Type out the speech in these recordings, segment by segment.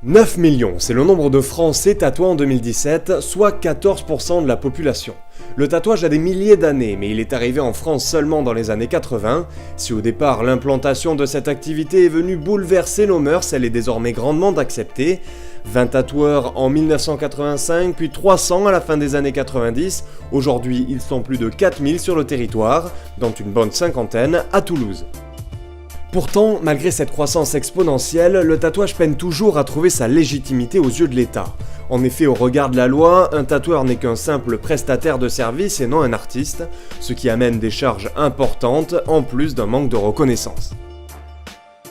9 millions, c'est le nombre de Français tatoués en 2017, soit 14% de la population. Le tatouage a des milliers d'années, mais il est arrivé en France seulement dans les années 80. Si au départ l'implantation de cette activité est venue bouleverser nos mœurs, elle est désormais grandement acceptée. 20 tatoueurs en 1985, puis 300 à la fin des années 90. Aujourd'hui, ils sont plus de 4000 sur le territoire, dont une bonne cinquantaine à Toulouse. Pourtant, malgré cette croissance exponentielle, le tatouage peine toujours à trouver sa légitimité aux yeux de l'État. En effet, au regard de la loi, un tatoueur n'est qu'un simple prestataire de service et non un artiste, ce qui amène des charges importantes, en plus d'un manque de reconnaissance.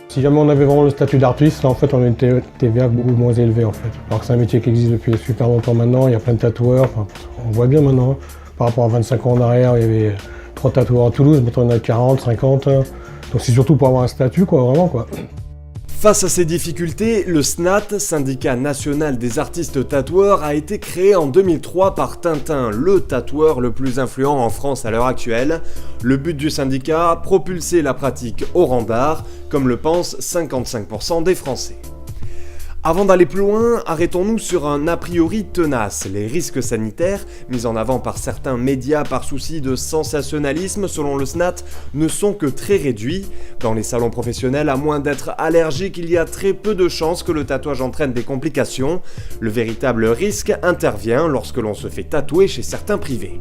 Si jamais on avait vraiment le statut d'artiste, là en fait on a une TVA beaucoup moins élevée en fait. Alors que c'est un métier qui existe depuis super longtemps maintenant, il y a plein de tatoueurs, on voit bien maintenant, par rapport à 25 ans en arrière, il y avait 3 tatoueurs à Toulouse, maintenant il y en a 40, 50, donc c'est surtout pour avoir un statut quoi, vraiment quoi. Face à ces difficultés, le SNAT, Syndicat National des Artistes Tatoueurs, a été créé en 2003 par Tintin, le tatoueur le plus influent en France à l'heure actuelle. Le but du syndicat, propulser la pratique au rang d'art, comme le pensent 55% des Français. Avant d'aller plus loin, arrêtons-nous sur un a priori tenace. Les risques sanitaires, mis en avant par certains médias par souci de sensationnalisme selon le SNAT, ne sont que très réduits. Dans les salons professionnels, à moins d'être allergique, il y a très peu de chances que le tatouage entraîne des complications. Le véritable risque intervient lorsque l'on se fait tatouer chez certains privés.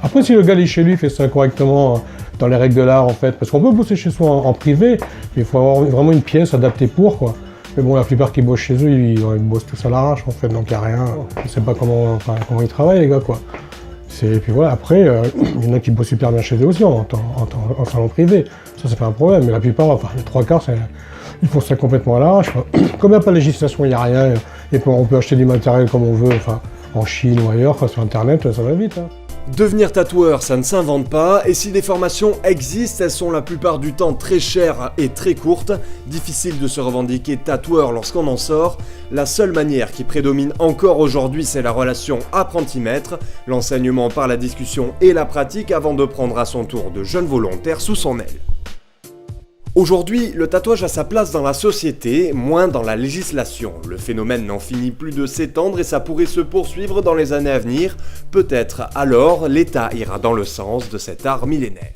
Après si le gars est chez lui fait ça correctement dans les règles de l'art en fait, parce qu'on peut bosser chez soi en privé, mais il faut avoir vraiment une pièce adaptée pour quoi. Mais bon, la plupart qui bossent chez eux, ils bossent tous à l'arrache en fait, donc il n'y a rien. Je ne sais pas comment ils travaillent les gars quoi. Et puis voilà, après, il y en a qui bossent super bien chez eux aussi en salon privé. Ça c'est pas un problème, mais la plupart, les 3/4, ils font ça complètement à l'arrache. Comme il n'y a pas de législation, il n'y a rien, et puis on peut acheter du matériel comme on veut, en Chine ou ailleurs, sur internet, ça va vite. Devenir tatoueur, ça ne s'invente pas, et si des formations existent, elles sont la plupart du temps très chères et très courtes. Difficile de se revendiquer tatoueur lorsqu'on en sort. La seule manière qui prédomine encore aujourd'hui, c'est la relation apprenti-maître, l'enseignement par la discussion et la pratique avant de prendre à son tour de jeunes volontaires sous son aile. Aujourd'hui, le tatouage a sa place dans la société, moins dans la législation. Le phénomène n'en finit plus de s'étendre et ça pourrait se poursuivre dans les années à venir. Peut-être alors l'État ira dans le sens de cet art millénaire.